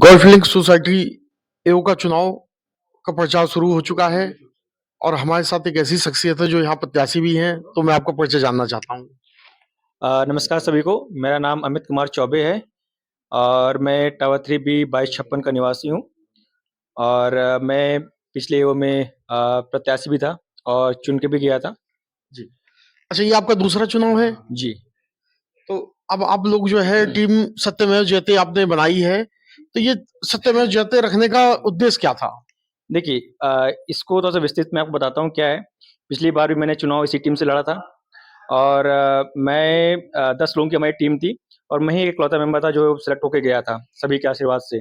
Golf link society एओ का चुनाव का प्रचार शुरू हो चुका है और हमारे साथ एक ऐसी शख्सियत है जो यहाँ प्रत्याशी भी हैं, तो मैं आपका परिचय जानना चाहता हूँ। नमस्कार सभी को। मेरा नाम अमित कुमार चौबे है और मैं टावर 3B 2256 का निवासी हूँ और मैं पिछले ईओ में प्रत्याशी भी था और चुन के भी गया था। जी। अच्छा, ये आपका दूसरा चुनाव है? जी। तो अब आप लोग जो है टीम सत्यमेव जयते आपने बनाई है, तो ये सत्यमेव जयते रखने का उद्देश्य क्या था? देखिए इसको थोड़ा-सा विस्तृत मैं आपको बताता हूँ क्या है। पिछली बार भी मैंने चुनाव इसी टीम से लड़ा था और मैं 10 लोगों की हमारी टीम थी और मैं ही इकलौता मेंबर था जो सेलेक्ट होके गया था, सभी के आशीर्वाद से।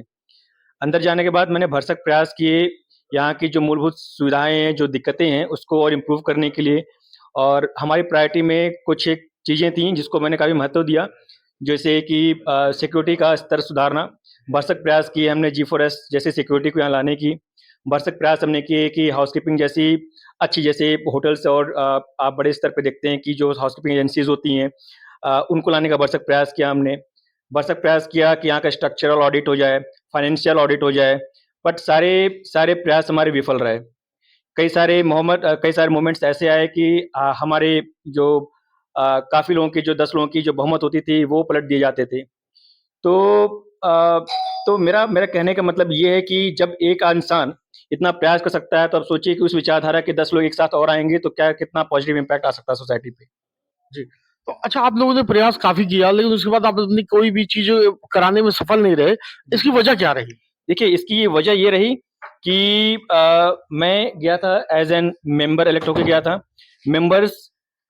अंदर जाने के बाद मैंने भरसक प्रयास किए, यहाँ की जो मूलभूत सुविधाएँ हैं, जो दिक्कतें हैं, उसको और इम्प्रूव करने के लिए और हमारी प्रायोरिटी में कुछ एक चीज़ें थीं, जिसको मैंने काफ़ी महत्व दिया। जैसे कि सिक्योरिटी का स्तर सुधारना, भरसक प्रयास किए हमने G4S जैसे सिक्योरिटी को यहाँ लाने की। भरसक प्रयास हमने किए कि हाउसकीपिंग जैसी अच्छी जैसे होटल्स और आप बड़े स्तर पे देखते हैं कि जो हाउसकीपिंग एजेंसीज़ होती हैं उनको लाने का भरसक प्रयास किया हमने। भरसक प्रयास किया कि यहाँ का स्ट्रक्चरल ऑडिट हो जाए, फाइनेंशियल ऑडिट हो जाए, बट सारे सारे प्रयास हमारे विफल रहे। कई सारे मोमेंट्स ऐसे आए कि हमारे जो काफ़ी लोगों की जो 10 लोगों की जो बहुमत होती थी, वो पलट दिए जाते थे। तो अ, तो मेरा मेरा कहने का मतलब ये है कि जब एक इंसान इतना प्रयास कर सकता है, तो आप सोचिए कि उस विचारधारा के 10 लोग एक साथ और आएँगे, तो क्या कितना पॉजिटिव इम्पैक्ट आ सकता है सोसाइटी पे। जी। तो अच्छा, आप लोगों ने प्रयास काफ़ी किया, लेकिन उसके बाद आप अपनी कोई भी चीज़ कराने में सफल नहीं रहे। इसकी वजह क्या रही? देखिए, इसकी ये वजह ये रही कि मैं गया था एज़ एन मेंबर इलेक्ट होके गया था। मेंबर्स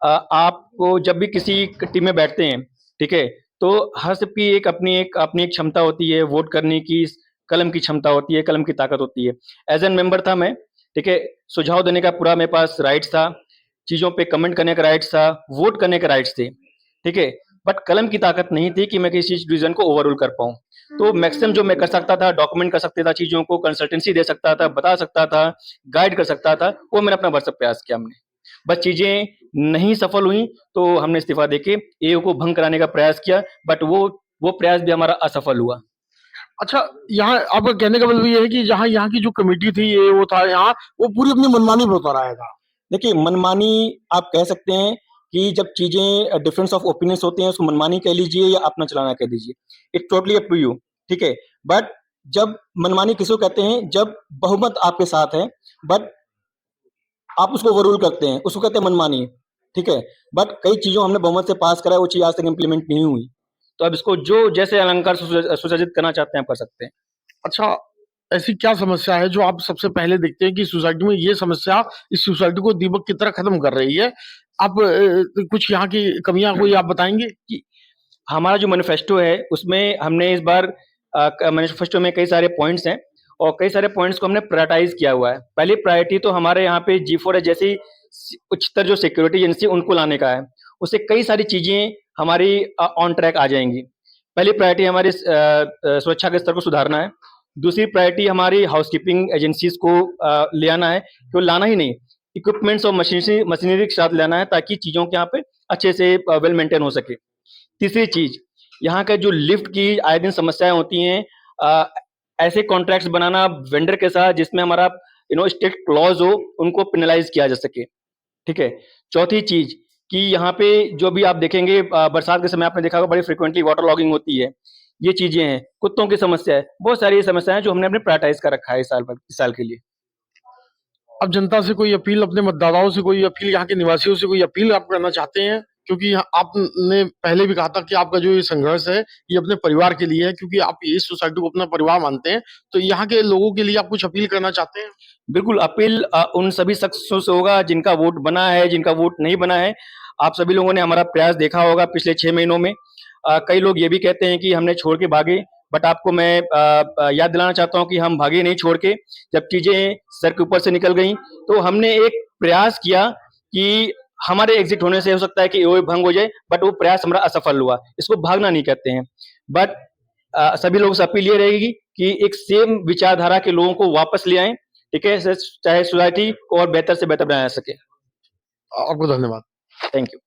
आपको जब भी किसी क टीम में बैठते हैं, ठीक है? तो हर सबकी अपनी एक क्षमता होती है वोट करने की, कलम की क्षमता होती है, कलम की ताकत होती है। एज़ एन मेंबर था मैं, ठीक है? सुझाव देने का पूरा मेरे पास राइट्स था, चीज़ों पे कमेंट करने का राइट्स था, वोट करने के राइट्स थे, ठीक है? बट कलम की ताकत नहीं थी कि मैं किसी डिसीज़न को ओवररूल कर पाऊँ। तो मैक्सिमम जो मैं कर सकता था, डॉक्यूमेंट कर सकता था चीज़ों को, कंसल्टेंसी दे सकता था, बता सकता था, गाइड कर सकता था, वो मैंने अपना भरसक प्रयास किया हमने। बस चीज़ें नहीं सफल हुईं, तो हमने इस्तीफ़ा देके एओ को भंग कराने का प्रयास किया, बट वो प्रयास भी हमारा असफल हुआ। अच्छा, यहाँ आपका कहने का मतलब ये है कि जहाँ यहाँ की जो कमेटी थी, ये वो था यहाँ, वो पूरी अपनी मनमानी पे होता रहा था। देखिए, मनमानी आप कह सकते हैं कि जब चीज़ें डिफरेंस ऑफ ओपिनियंस होते हैं, उसको मनमानी कह लीजिए या अपना चलाना कह दीजिए। It's totally up to you, ठीक है? बट जब मनमानी किसको कहते हैं? जब बहुमत आपके साथ है, बट आप उसको ओवररूल करते हैं, उसको कहते हैं मनमानी, ठीक है? बट कई चीज़ों हमने बहुमत से पास करा है, वो चीज़ आज तक इम्प्लीमेंट नहीं हुई। तो अब इसको जो जैसे अलंकार सुसज्जित करना चाहते हैं, आप कर सकते हैं। अच्छा, ऐसी क्या समस्या है जो आप सबसे पहले देखते हैं कि सोसाइटी में ये समस्या इस सोसाइटी को दीमक की तरह खत्म कर रही है? आप कुछ यहाँ की कमियाँ कोई आप बताएँगे? कि हमारा जो मैनिफेस्टो है, उसमें हमने इस बार मैनिफेस्टो में कई सारे पॉइंट्स हैं और कई सारे पॉइंट्स को हमने प्रायोरिटाइज़ किया हुआ है। पहली प्रायोरिटी तो हमारे यहाँ पे G4S जैसी उच्चतर जो सिक्योरिटी एजेंसी उनको लाने का है। उससे कई सारी चीज़ें हमारी ऑन ट्रैक आ जाएँगी। पहली प्रायोरिटी हमारी सुरक्षा के स्तर को सुधारना है। दूसरी प्रायोरिटी हमारी हाउसकीपिंग एजेंसीज़ को ले आना है, केवल लाना ही नहीं, इक्विपमेंट्स और मशीनरी के साथ लाना है ताकि चीज़ों के यहाँ पे अच्छे से वेल मेंटेन हो सके। तीसरी चीज़, यहाँ का जो लिफ्ट की आए दिन समस्याएँ होती हैं ऐसे कॉन्ट्रैक्ट्स बनाना वेंडर के साथ जिसमें हमारा स्ट्रिक्ट क्लॉज़ हो, उनको पेनलाइज़ किया जा सके, ठीक है? चौथी चीज़ कि यहाँ पे जो भी आप देखेंगे बरसात के समय आपने देखा होगा बड़ी फ्रीक्वेंटली वाटर लॉगिंग होती है। ये चीज़ें हैं, कुत्तों की समस्या है, बहुत सारी समस्याएँ हैं जो हमने प्रायोरिटाइज़ कर रखा है इस साल के लिए। अब जनता से कोई अपील, अपने मतदाताओं से कोई अपील, यहाँ के निवासियों से कोई अपील आप करना चाहते हैं? क्योंकि आपने पहले भी कहा था कि आपका जो ये संघर्ष है, ये अपने परिवार के लिए है, क्योंकि आप इस सोसाइटी को अपना परिवार मानते हैं। तो यहाँ के लोगों के लिए आप कुछ अपील करना चाहते हैं? बिल्कुल, अपील उन सभी शख्सों से होगा जिनका वोट बना है, जिनका वोट नहीं बना है। आप सभी लोगों ने हमारा प्रयास देखा होगा पिछले 6 महीनों में। कई लोग ये भी कहते हैं कि हमने छोड़ के भागे, बट आपको मैं याद दिलाना चाहता हूँ कि हम भागे नहीं छोड़ के। जब चीज़ें सर के ऊपर से निकल गईं, तो हमने एक प्रयास किया कि हमारे एग्ज़िट होने से हो सकता है कि एओए भंग हो जाए, बट वो प्रयास हमारा असफल हुआ। इसको भागना नहीं कहते हैं। बट सभी लोगों से अपील ये रहेगी कि एक सेम विचारधारा के लोगों को वापस ले आएँ, ठीक है? चाहे सोसाइटी को और बेहतर से बेहतर बनाया जा सके। आपको धन्यवाद। Thank you.